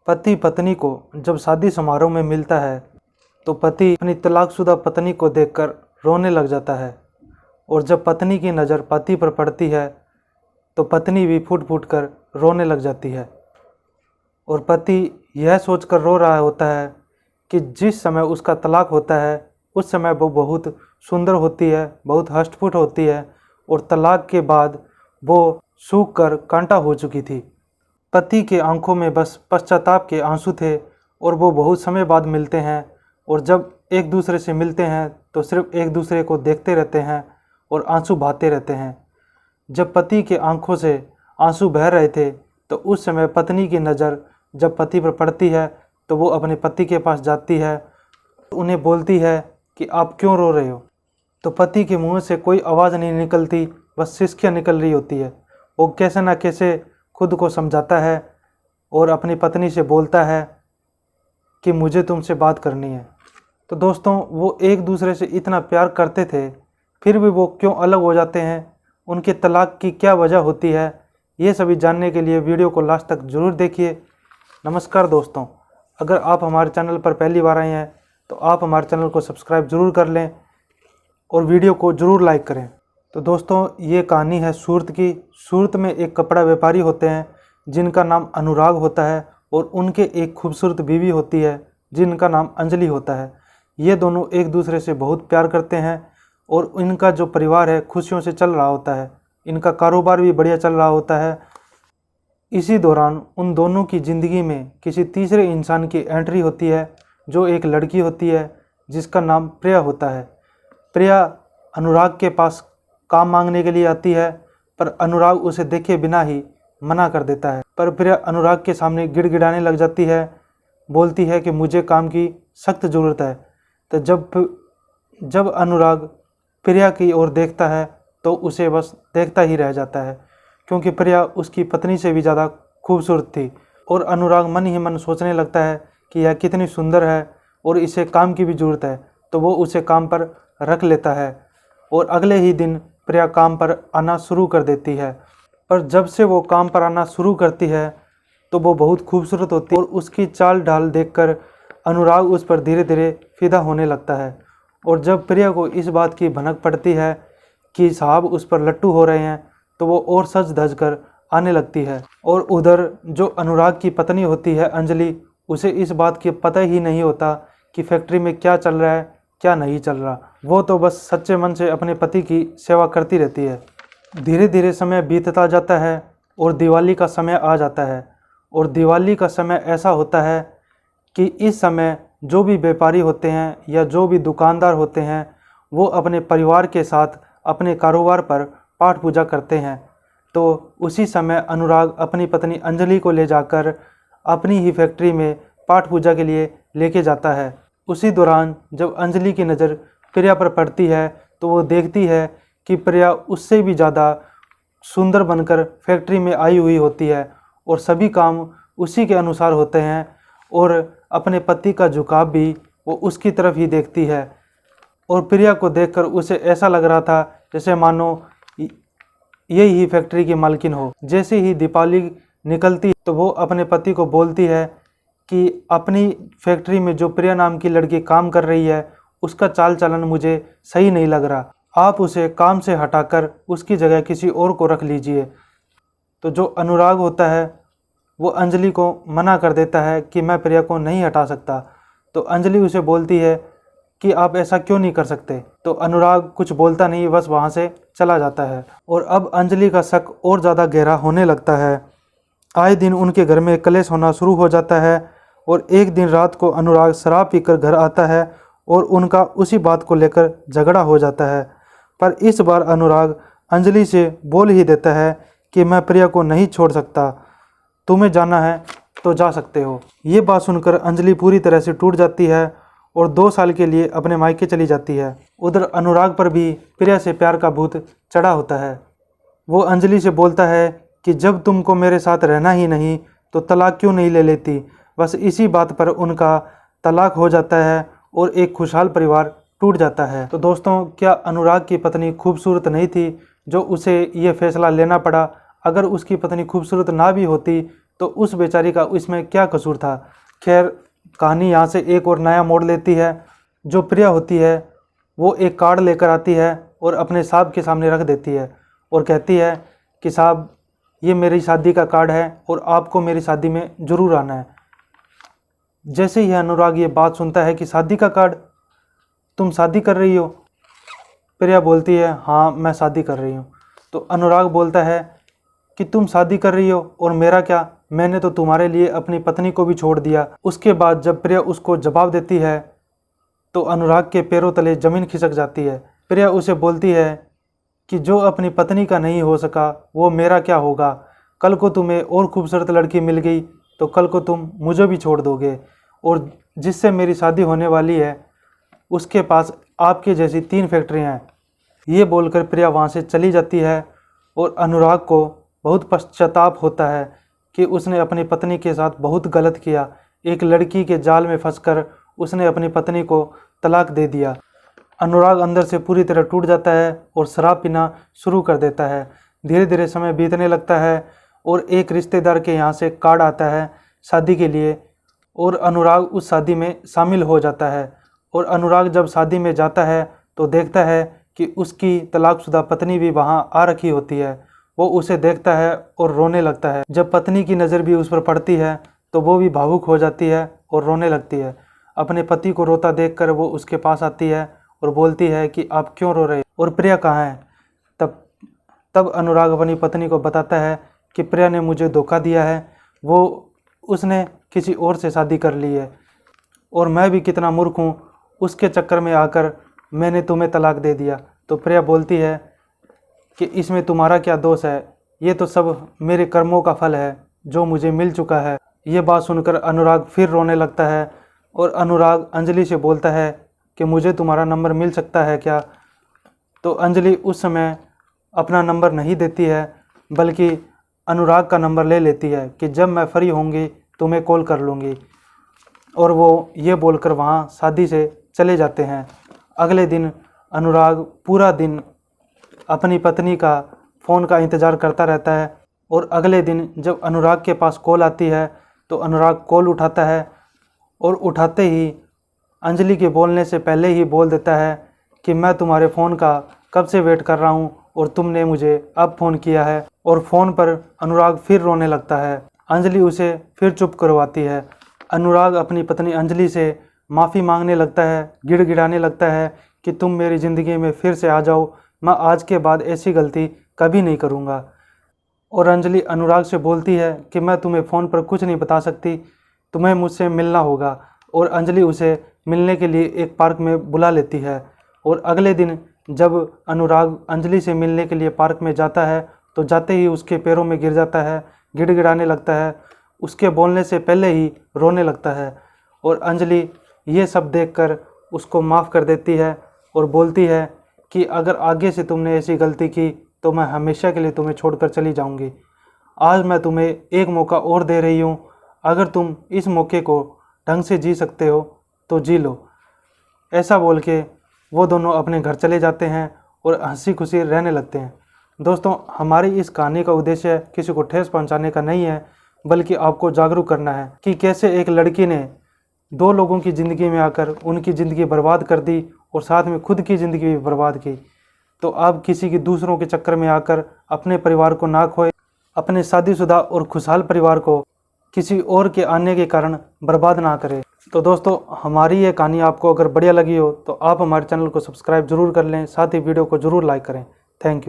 पति पत्नी को जब शादी समारोह में मिलता है तो पति अपनी तलाकशुदा पत्नी को देखकर रोने लग जाता है, और जब पत्नी की नज़र पति पर पड़ती है तो पत्नी भी फूट फूट कर रोने लग जाती है। और पति यह सोचकर रो रहा होता है कि जिस समय उसका तलाक होता है उस समय वो बहुत सुंदर होती है, बहुत हष्टपुष्ट होती है, और तलाक के बाद वो सूख कर कांटा हो चुकी थी। पति के आंखों में बस पश्चाताप के आंसू थे, और वो बहुत समय बाद मिलते हैं, और जब एक दूसरे से मिलते हैं तो सिर्फ एक दूसरे को देखते रहते हैं और आंसू बहाते रहते हैं। जब पति के आंखों से आंसू बह रहे थे तो उस समय पत्नी की नज़र जब पति पर पड़ती है तो वो अपने पति के पास जाती है, उन्हें बोलती है कि आप क्यों रो रहे हो। तो पति के मुंह से कोई आवाज़ नहीं निकलती, बस सिसकियाँ निकल रही होती है। वो कैसे ना कैसे खुद को समझाता है और अपनी पत्नी से बोलता है कि मुझे तुमसे बात करनी है। तो दोस्तों, वो एक दूसरे से इतना प्यार करते थे, फिर भी वो क्यों अलग हो जाते हैं, उनके तलाक की क्या वजह होती है, ये सभी जानने के लिए वीडियो को लास्ट तक ज़रूर देखिए। नमस्कार दोस्तों, अगर आप हमारे चैनल पर पहली बार आए हैं तो आप हमारे चैनल को सब्सक्राइब ज़रूर कर लें और वीडियो को ज़रूर लाइक करें। तो दोस्तों, ये कहानी है सूरत की। सूरत में एक कपड़ा व्यापारी होते हैं जिनका नाम अनुराग होता है, और उनके एक खूबसूरत बीवी होती है जिनका नाम अंजलि होता है। ये दोनों एक दूसरे से बहुत प्यार करते हैं, और इनका जो परिवार है खुशियों से चल रहा होता है। इनका कारोबार भी बढ़िया चल रहा होता है। इसी दौरान उन दोनों की ज़िंदगी में किसी तीसरे इंसान की एंट्री होती है, जो एक लड़की होती है जिसका नाम प्रिया होता है। प्रिया अनुराग के पास काम मांगने के लिए आती है, पर अनुराग उसे देखे बिना ही मना कर देता है। पर प्रिया अनुराग के सामने गिड़गिड़ाने लग जाती है, बोलती है कि मुझे काम की सख्त ज़रूरत है। तो जब अनुराग प्रिया की ओर देखता है तो उसे बस देखता ही रह जाता है, क्योंकि प्रिया उसकी पत्नी से भी ज़्यादा खूबसूरत थी। और अनुराग मन ही मन सोचने लगता है कि यह कितनी सुंदर है और इसे काम की भी ज़रूरत है, तो वो उसे काम पर रख लेता है। और अगले ही दिन प्रिया काम पर आना शुरू कर देती है। पर जब से वो काम पर आना शुरू करती है तो वो बहुत खूबसूरत होती है, और उसकी चाल ढाल देखकर अनुराग उस पर धीरे धीरे फिदा होने लगता है। और जब प्रिया को इस बात की भनक पड़ती है कि साहब उस पर लट्टू हो रहे हैं, तो वो और सज धज कर आने लगती है। और उधर जो अनुराग की पत्नी होती है अंजलि, उसे इस बात की पता ही नहीं होता कि फैक्ट्री में क्या चल रहा है क्या नहीं चल रहा। वो तो बस सच्चे मन से अपने पति की सेवा करती रहती है। धीरे धीरे समय बीतता जाता है और दिवाली का समय आ जाता है। और दिवाली का समय ऐसा होता है कि इस समय जो भी व्यापारी होते हैं या जो भी दुकानदार होते हैं, वो अपने परिवार के साथ अपने कारोबार पर पाठ पूजा करते हैं। तो उसी समय अनुराग अपनी पत्नी अंजलि को ले जाकर अपनी ही फैक्ट्री में पाठ पूजा के लिए लेके जाता है। उसी दौरान जब अंजलि की नज़र प्रिया पर पड़ती है तो वो देखती है कि प्रिया उससे भी ज़्यादा सुंदर बनकर फैक्ट्री में आई हुई होती है, और सभी काम उसी के अनुसार होते हैं, और अपने पति का झुकाव भी वो उसकी तरफ ही देखती है। और प्रिया को देखकर उसे ऐसा लग रहा था जैसे मानो यही ही फैक्ट्री की मालकिन हो। जैसे ही दीपावली निकलती तो वो अपने पति को बोलती है कि अपनी फैक्ट्री में जो प्रिया नाम की लड़की काम कर रही है उसका चाल चलन मुझे सही नहीं लग रहा, आप उसे काम से हटाकर उसकी जगह किसी और को रख लीजिए। तो जो अनुराग होता है वो अंजलि को मना कर देता है कि मैं प्रिया को नहीं हटा सकता। तो अंजलि उसे बोलती है कि आप ऐसा क्यों नहीं कर सकते। तो अनुराग कुछ बोलता नहीं, बस वहाँ से चला जाता है। और अब अंजलि का शक और ज़्यादा गहरा होने लगता है। आए दिन उनके घर में कलेश होना शुरू हो जाता है, और एक दिन रात को अनुराग शराब पीकर घर आता है और उनका उसी बात को लेकर झगड़ा हो जाता है। पर इस बार अनुराग अंजलि से बोल ही देता है कि मैं प्रिया को नहीं छोड़ सकता, तुम्हें जाना है तो जा सकते हो। ये बात सुनकर अंजलि पूरी तरह से टूट जाती है और 2 साल के लिए अपने मायके चली जाती है। उधर अनुराग पर भी प्रिया से प्यार का भूत चढ़ा होता है। वो अंजलि से बोलता है कि जब तुमको मेरे साथ रहना ही नहीं तो तलाक क्यों नहीं ले लेती। बस इसी बात पर उनका तलाक हो जाता है और एक खुशहाल परिवार टूट जाता है। तो दोस्तों, क्या अनुराग की पत्नी खूबसूरत नहीं थी जो उसे ये फैसला लेना पड़ा? अगर उसकी पत्नी खूबसूरत ना भी होती तो उस बेचारी का इसमें क्या कसूर था। खैर, कहानी यहाँ से एक और नया मोड़ लेती है। जो प्रिया होती है वो एक कार्ड लेकर आती है और अपने साहब के सामने रख देती है और कहती है कि साहब, ये मेरी शादी का कार्ड है और आपको मेरी शादी में ज़रूर आना है। जैसे ही अनुराग ये बात सुनता है कि शादी का कार्ड, तुम शादी कर रही हो? प्रिया बोलती है हाँ, मैं शादी कर रही हूँ। तो अनुराग बोलता है कि तुम शादी कर रही हो और मेरा क्या, मैंने तो तुम्हारे लिए अपनी पत्नी को भी छोड़ दिया। उसके बाद जब प्रिया उसको जवाब देती है तो अनुराग के पैरों तले ज़मीन खिसक जाती है। प्रिया उसे बोलती है कि जो अपनी पत्नी का नहीं हो सका वो मेरा क्या होगा। कल को तुम्हें और खूबसूरत लड़की मिल गई तो कल को तुम मुझे भी छोड़ दोगे, और जिससे मेरी शादी होने वाली है उसके पास आपके जैसी 3 फैक्ट्रियाँ हैं। ये बोलकर प्रिया वहाँ से चली जाती है और अनुराग को बहुत पश्चाताप होता है कि उसने अपनी पत्नी के साथ बहुत गलत किया। एक लड़की के जाल में फंसकर उसने अपनी पत्नी को तलाक दे दिया। अनुराग अंदर से पूरी तरह टूट जाता है और शराब पीना शुरू कर देता है। धीरे धीरे समय बीतने लगता है और एक रिश्तेदार के यहाँ से कार्ड आता है शादी के लिए, और अनुराग उस शादी में शामिल हो जाता है। और अनुराग जब शादी में जाता है तो देखता है कि उसकी तलाकशुदा पत्नी भी वहाँ आ रखी होती है। वो उसे देखता है और रोने लगता है। जब पत्नी की नज़र भी उस पर पड़ती है तो वो भी भावुक हो जाती है और रोने लगती है। अपने पति को रोता देखकर वो उसके पास आती है और बोलती है कि आप क्यों रो रहे, और प्रिया कहाँ है। तब अनुराग अपनी पत्नी को बताता है कि प्रिया ने मुझे धोखा दिया है, वो उसने किसी और से शादी कर ली है और मैं भी कितना मूर्ख हूँ, उसके चक्कर में आकर मैंने तुम्हें तलाक दे दिया। तो प्रिया बोलती है कि इसमें तुम्हारा क्या दोष है, ये तो सब मेरे कर्मों का फल है जो मुझे मिल चुका है। ये बात सुनकर अनुराग फिर रोने लगता है और अनुराग अंजलि से बोलता है कि मुझे तुम्हारा नंबर मिल सकता है क्या। तो अंजलि उस समय अपना नंबर नहीं देती है बल्कि अनुराग का नंबर ले लेती है कि जब मैं फ्री होंगी तो मैं कॉल कर लूँगी, और वो ये बोलकर वहाँ शादी से चले जाते हैं। अगले दिन अनुराग पूरा दिन अपनी पत्नी का फ़ोन का इंतज़ार करता रहता है, और अगले दिन जब अनुराग के पास कॉल आती है तो अनुराग कॉल उठाता है और उठाते ही अंजलि के बोलने से पहले ही बोल देता है कि मैं तुम्हारे फ़ोन का कब से वेट कर रहा हूँ और तुमने मुझे अब फ़ोन किया है। और फ़ोन पर अनुराग फिर रोने लगता है। अंजलि उसे फिर चुप करवाती है। अनुराग अपनी पत्नी अंजलि से माफ़ी मांगने लगता है, गिड़गिड़ाने लगता है कि तुम मेरी ज़िंदगी में फिर से आ जाओ, मैं आज के बाद ऐसी गलती कभी नहीं करूँगा। और अंजलि अनुराग से बोलती है कि मैं तुम्हें फ़ोन पर कुछ नहीं बता सकती, तुम्हें मुझसे मिलना होगा। और अंजलि उसे मिलने के लिए एक पार्क में बुला लेती है। और अगले दिन जब अनुराग अंजलि से मिलने के लिए पार्क में जाता है तो जाते ही उसके पैरों में गिर जाता है, गिड़गिड़ाने लगता है, उसके बोलने से पहले ही रोने लगता है। और अंजलि ये सब देखकर उसको माफ़ कर देती है और बोलती है कि अगर आगे से तुमने ऐसी गलती की तो मैं हमेशा के लिए तुम्हें छोड़कर चली जाऊंगी। आज मैं तुम्हें एक मौका और दे रही हूँ, अगर तुम इस मौके को ढंग से जी सकते हो तो जी लो। ऐसा बोल के वो दोनों अपने घर चले जाते हैं और हंसी खुशी रहने लगते हैं। दोस्तों, हमारी इस कहानी का उद्देश्य किसी को ठेस पहुंचाने का नहीं है, बल्कि आपको जागरूक करना है कि कैसे एक लड़की ने 2 लोगों की ज़िंदगी में आकर उनकी ज़िंदगी बर्बाद कर दी और साथ में खुद की ज़िंदगी भी बर्बाद की। तो आप किसी की दूसरों के चक्कर में आकर अपने परिवार को ना खोए, अपने शादीशुदा और खुशहाल परिवार को किसी और के आने के कारण बर्बाद ना करें। तो दोस्तों, हमारी ये कहानी आपको अगर बढ़िया लगी हो तो आप हमारे चैनल को सब्सक्राइब जरूर कर लें, साथ ही वीडियो को ज़रूर लाइक करें। Thank you.